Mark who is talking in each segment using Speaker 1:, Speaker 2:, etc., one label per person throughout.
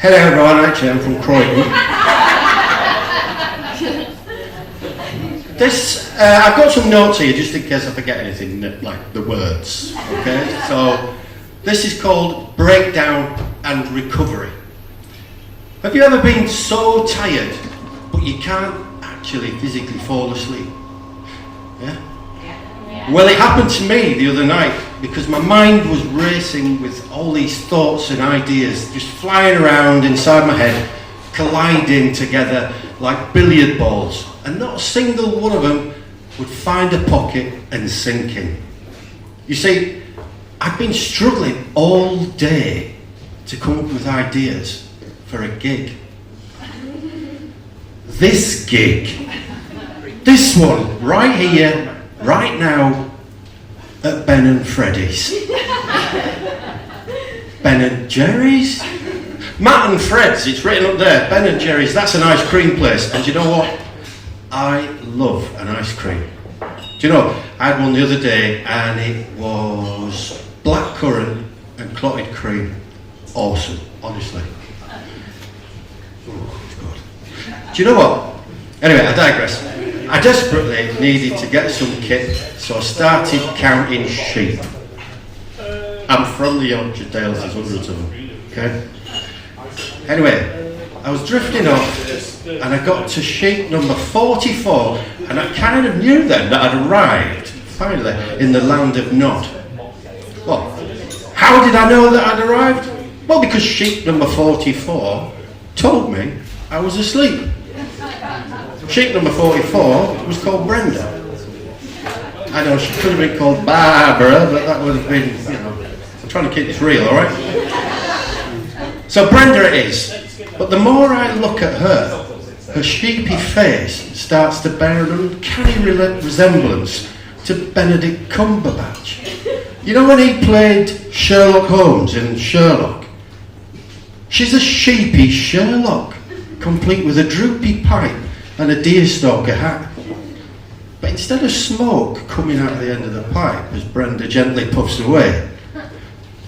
Speaker 1: Hello everyone, actually I'm from Croydon. I've got some notes here just in case I forget anything, like the words, okay? So, this is called breakdown and recovery. Have you ever been so tired, but you can't actually physically fall asleep? Yeah? Well, it happened to me the other night because my mind was racing with all these thoughts and ideas just flying around inside my head, colliding together like billiard balls, and not a single one of them would find a pocket and sink in. You see, I've been struggling all day to come up with ideas for a gig. This gig, this one, right here, right now, at Ben and Freddy's. Ben and Jerry's? Matt and Fred's, it's written up there. Ben and Jerry's, that's an ice cream place. And you know what? I love an ice cream. Do you know, I had one the other day and it was blackcurrant and clotted cream. Awesome, honestly. Oh, it's good. Do you know what? Anyway, I digress. I desperately needed to get some kit, so I started counting sheep. I'm from the Yorkshire Dales, there's hundreds of them, okay? Anyway, I was drifting off and I got to sheep number 44 and I kind of knew then that I'd arrived, finally, in the land of Nod. Well, how did I know that I'd arrived? Well, because sheep number 44 told me I was asleep. Sheep number 44 was called Brenda. I know she could have been called Barbara, but that would have been, you know, I'm trying to keep this real, alright? So Brenda it is, but the more I look at her sheepy face starts to bear an uncanny resemblance to Benedict Cumberbatch. You know when he played Sherlock Holmes in Sherlock? She's a sheepy Sherlock, complete with a droopy pipe and a deerstalker hat. But instead of smoke coming out the end of the pipe as Brenda gently puffs away,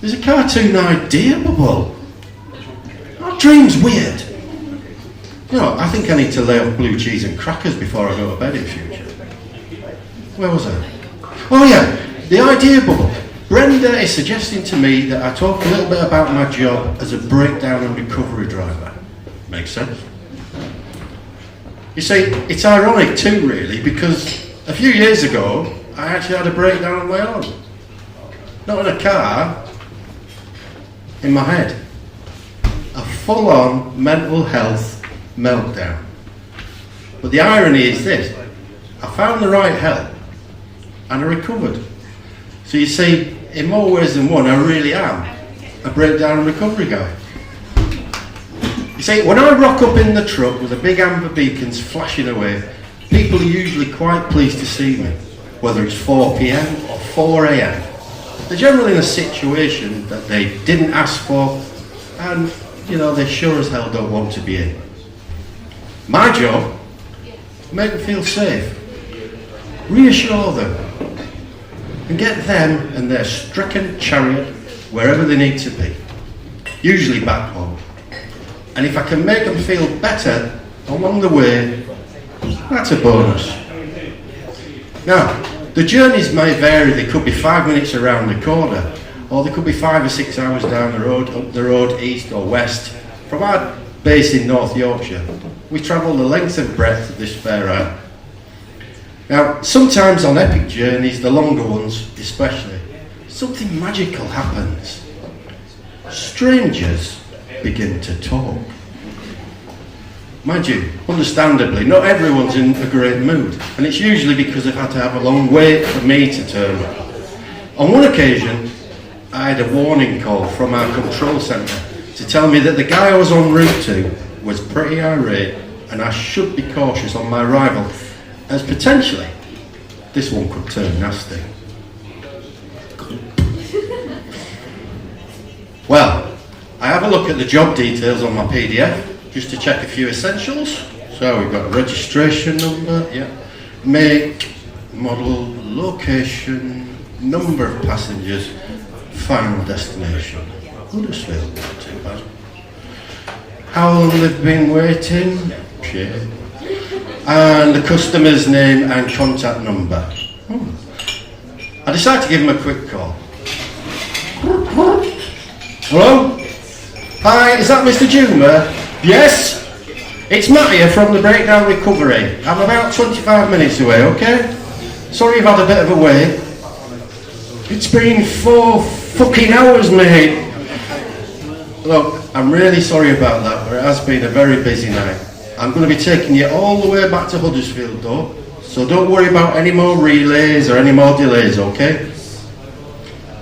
Speaker 1: there's a cartoon idea bubble. Our dream's weird. You know, I think I need to lay off blue cheese and crackers before I go to bed in future. Where was I? Oh yeah, the idea bubble. Brenda is suggesting to me that I talk a little bit about my job as a breakdown and recovery driver. Makes sense? You see, it's ironic too really, because a few years ago I actually had a breakdown on my own. Not in a car, in my head. A full-on mental health meltdown. But the irony is this, I found the right help and I recovered. So you see, in more ways than one, I really am a breakdown and recovery guy. You see, when I rock up in the truck with the big amber beacons flashing away, people are usually quite pleased to see me, whether it's 4 p.m. or 4 a.m. They're generally in a situation that they didn't ask for, and, you know, they sure as hell don't want to be in. My job, make them feel safe, reassure them, and get them and their stricken chariot wherever they need to be, usually back home. And if I can make them feel better along the way, that's a bonus. Now, the journeys may vary. They could be 5 minutes around the corner, or they could be 5 or 6 hours down the road, up the road, east or west. From our base in North Yorkshire, we travel the length and breadth of this fair isle. Now, sometimes on epic journeys, the longer ones especially, something magical happens. Strangers begin to talk. Mind you, understandably, not everyone's in a great mood, and it's usually because they've had to have a long wait for me to turn up. On one occasion, I had a warning call from our control centre to tell me that the guy I was en route to was pretty irate and I should be cautious on my arrival, as potentially this one could turn nasty. Well, I have a look at the job details on my PDF just to check a few essentials. So we've got a registration number, yeah, make, model, location, number of passengers, final destination. Huddersfield, not too bad. how long they've been waiting, shit, and the customer's name and contact number. I decided to give him a quick call. Hello? Hi, is that Mr. Juma? Yes? It's Matt here from the Breakdown Recovery. I'm about 25 minutes away, okay? Sorry you've had a bit of a wait. It's been 4 fucking hours, mate. Look, I'm really sorry about that, but it has been a very busy night. I'm going to be taking you all the way back to Huddersfield, though, so don't worry about any more relays or any more delays, okay?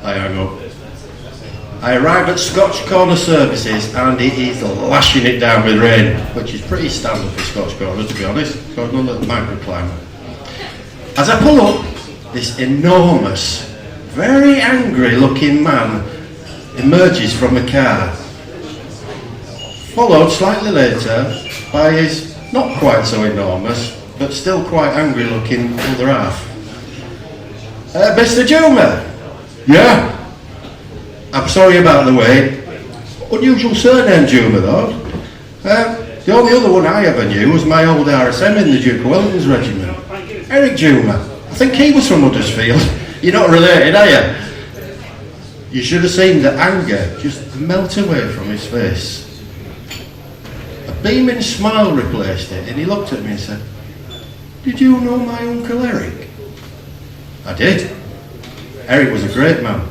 Speaker 1: I hang up. I arrive at Scotch Corner Services and it is lashing it down with rain, which is pretty standard for Scotch Corner, to be honest. Got another microclimate. As I pull up, this enormous, very angry looking man emerges from the car, followed slightly later by his not quite so enormous but still quite angry looking other half. Mr. Juma? Yeah? I'm sorry about the wait. Unusual surname, Juma, though. The only other one I ever knew was my old RSM in the Duke of Wellington's regiment, Eric Juma. I think he was from Huddersfield. You're not related, are you? You should have seen the anger just melt away from his face. A beaming smile replaced it, and he looked at me and said, "Did you know my Uncle Eric?" I did. Eric was a great man.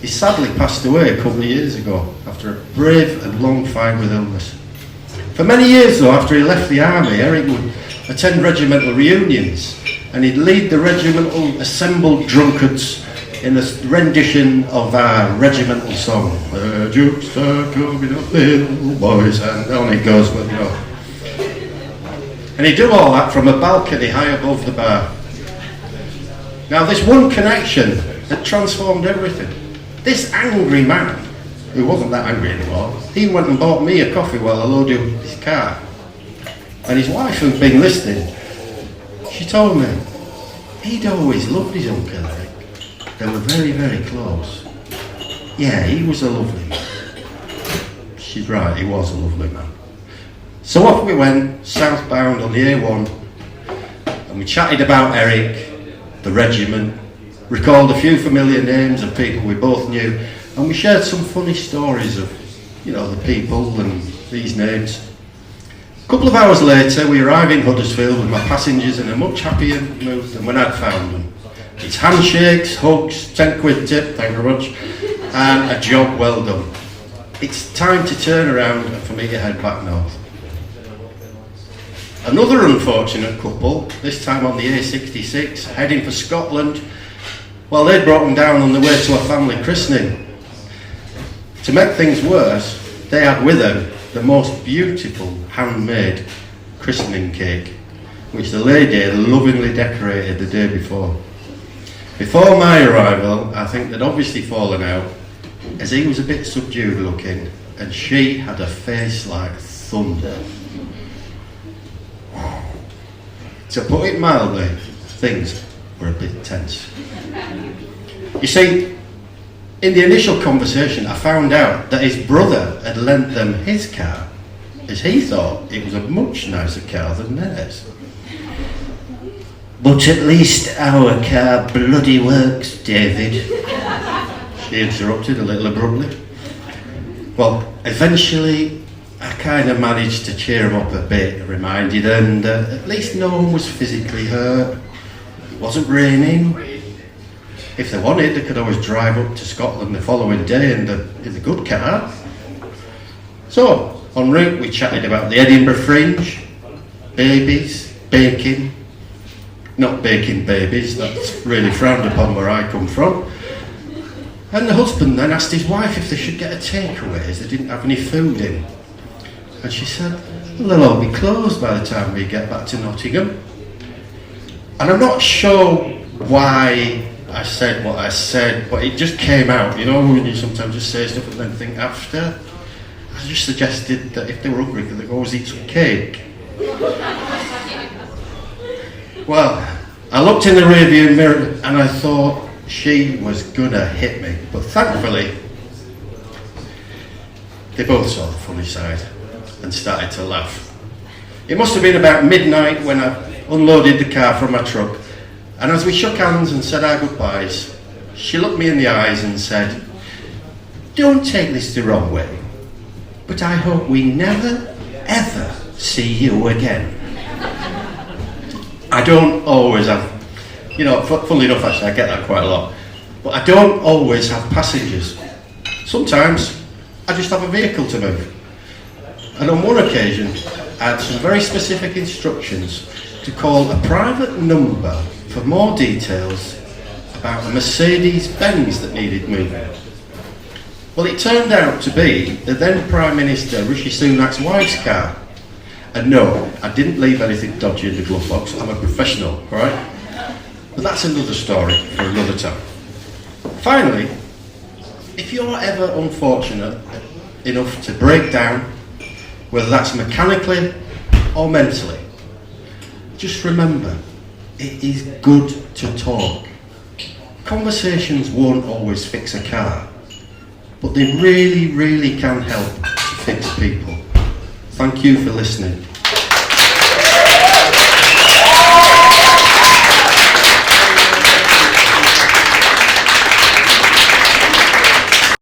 Speaker 1: He sadly passed away a couple of years ago after a brave and long fight with illness. For many years though, after he left the army, Eric would attend regimental reunions and he'd lead the regimental assembled drunkards in a rendition of our regimental song, "The Dukes are coming up, little boys," and on it goes, but you know. And he'd do all that from a balcony high above the bar. Now this one connection had transformed everything. This angry man, who wasn't that angry anymore, he went and bought me a coffee while I loaded his car. And his wife, who'd been listening, she told me he'd always loved his Uncle Eric. They were very, very close. Yeah, he was a lovely man. She's right, he was a lovely man. So off we went, southbound on the A1, and we chatted about Eric, the regiment, recalled a few familiar names of people we both knew, and we shared some funny stories of, you know, the people and these names. A couple of hours later, we arrive in Huddersfield with my passengers in a much happier mood than when I'd found them. It's handshakes, hugs, 10 quid tip, thank you very much, and a job well done. It's time to turn around and for me to head back north. Another unfortunate couple, this time on the A66, heading for Scotland. Well, they'd broken down on the way to a family christening. To make things worse, they had with them the most beautiful handmade christening cake, which the lady had lovingly decorated the day before. Before my arrival, I think they'd obviously fallen out, as he was a bit subdued looking, and she had a face like thunder. To put it mildly, things were a bit tense. You see, in the initial conversation, I found out that his brother had lent them his car, as he thought it was a much nicer car than theirs. "But at least our car bloody works, David," she interrupted a little abruptly. Well, eventually, I kind of managed to cheer him up a bit, reminded them that at least no one was physically hurt. It wasn't raining. If they wanted, they could always drive up to Scotland the following day in the good car. So, en route, we chatted about the Edinburgh Fringe, babies, baking. Not baking babies, that's really frowned upon where I come from. And the husband then asked his wife if they should get a takeaway as they didn't have any food in. And she said, "Well, they'll all be closed by the time we get back to Nottingham." And I'm not sure why I said what I said, but it just came out, you know, when you sometimes just say stuff and then think after. I just suggested that if they were hungry, could they always eat some cake? Well, I looked in the rearview mirror and I thought she was gonna hit me, but thankfully, they both saw the funny side. and started to laugh. It must have been about midnight when I unloaded the car from my truck, and as we shook hands and said our goodbyes, she looked me in the eyes and said, "Don't take this the wrong way, but I hope we never, ever see you again." I don't always have, funnily enough actually, I get that quite a lot, but I don't always have passengers. Sometimes I just have a vehicle to move. And on one occasion, I had some very specific instructions to call a private number for more details about a Mercedes-Benz that needed moving. Well, it turned out to be the then Prime Minister Rishi Sunak's wife's car. And no, I didn't leave anything dodgy in the glove box. I'm a professional, right? But that's another story for another time. Finally, if you're ever unfortunate enough to break down, whether that's mechanically or mentally, just remember, it is good to talk. Conversations won't always fix a car, but they really, really can help to fix people. Thank you for listening.